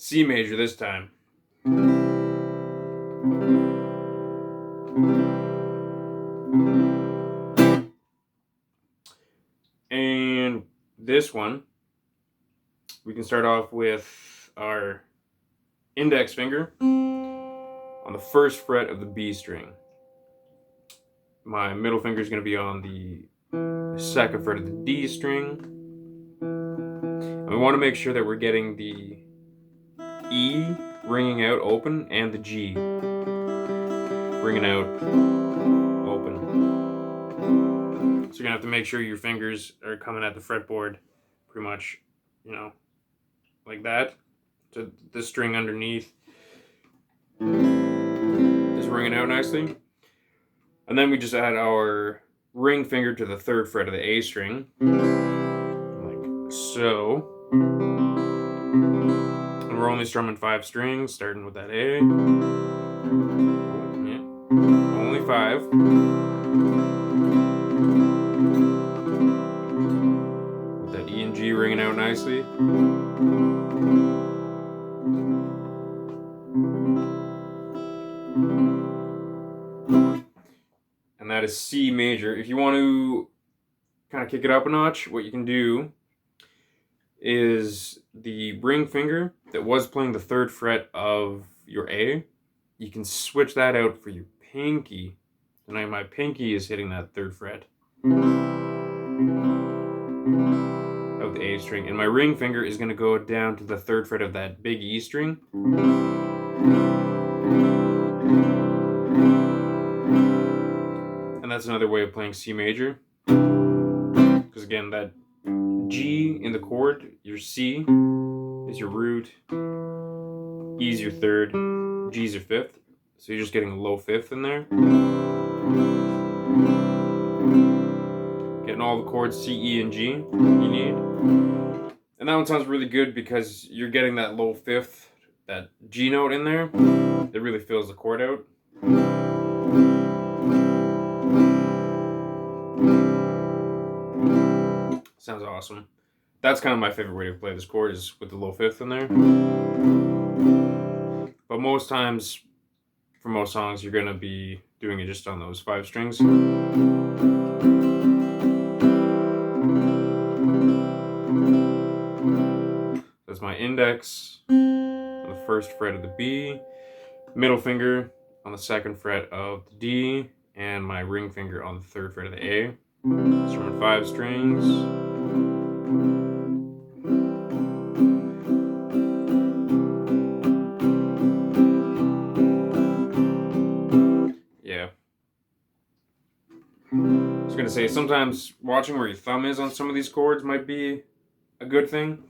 C major this time. And this one, we can start off with our index finger on the first fret of the B string. My middle finger is going to be on the second fret of the D string. And we want to make sure that we're getting the E ringing out open and the G ringing out open. So you're going to have to make sure your fingers are coming at the fretboard pretty much, like that. So the string underneath is ringing out nicely. And then we just add our ring finger to the third fret of the A string, like so. And we're only strumming 5 strings, starting with that A. Yeah. Only 5. With that E and G ringing out nicely. And that is C major. If you want to kind of kick it up a notch, what you can do is the ring finger that was playing the third fret of your A, you can switch that out for your pinky. And my pinky is hitting that third fret of the A string, and my ring finger is going to go down to the third fret of that big E string. And that's another way of playing C major, because again, that G in the chord, your C is your root, E is your third, G is your fifth, so you're just getting a low fifth in there. Getting all the chords C, E, and G you need. And that one sounds really good because you're getting that low fifth, that G note in there. It really fills the chord out. Sounds awesome. That's kind of my favorite way to play this chord, is with the low fifth in there. But most times, for most songs, you're going to be doing it just on those 5 strings. That's my index on the first fret of the B, middle finger on the second fret of the D, and my ring finger on the third fret of the A. Strumming 5 strings. Yeah. I was going to say, sometimes watching where your thumb is on some of these chords might be a good thing,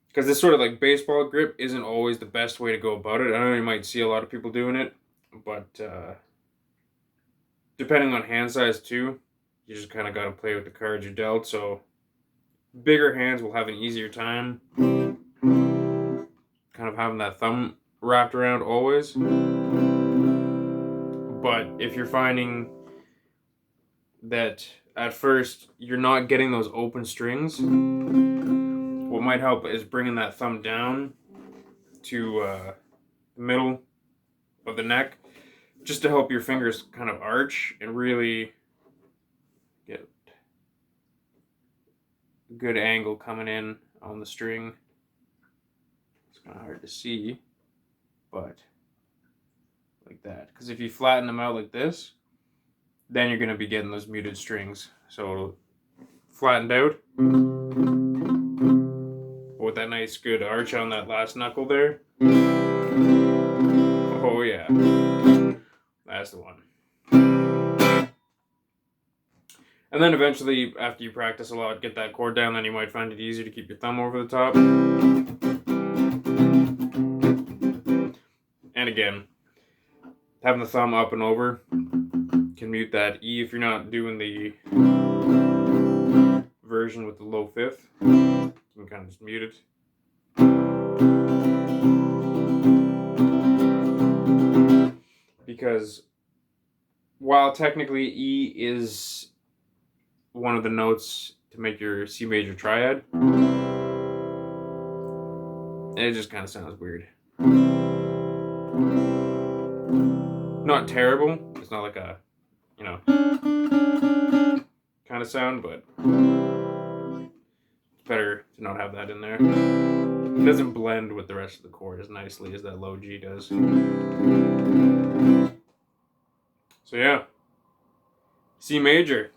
because this sort of like baseball grip isn't always the best way to go about it. I know you might see a lot of people doing it, but depending on hand size too, you just kind of got to play with the cards you're dealt. So bigger hands will have an easier time kind of having that thumb wrapped around always. But if you're finding that at first you're not getting those open strings, what might help is bringing that thumb down to the middle of the neck, just to help your fingers kind of arch and really get a good angle coming in on the string. It's kind of hard to see, but like that. Because if you flatten them out like this, then you're going to be getting those muted strings. So flattened out, with that nice good arch on that last knuckle there. Oh yeah, that's the one. And then eventually, after you practice a lot, get that chord down, then you might find it easier to keep your thumb over the top. And again, having the thumb up and over can mute that E if you're not doing the version with the low fifth. You can kind of just mute it. Because while technically E is one of the notes to make your C major triad, it just kind of sounds weird. Not terrible. It's not like a, you know, kind of sound, but it's better to not have that in there. It doesn't blend with the rest of the chord as nicely as that low G does. So yeah, C major.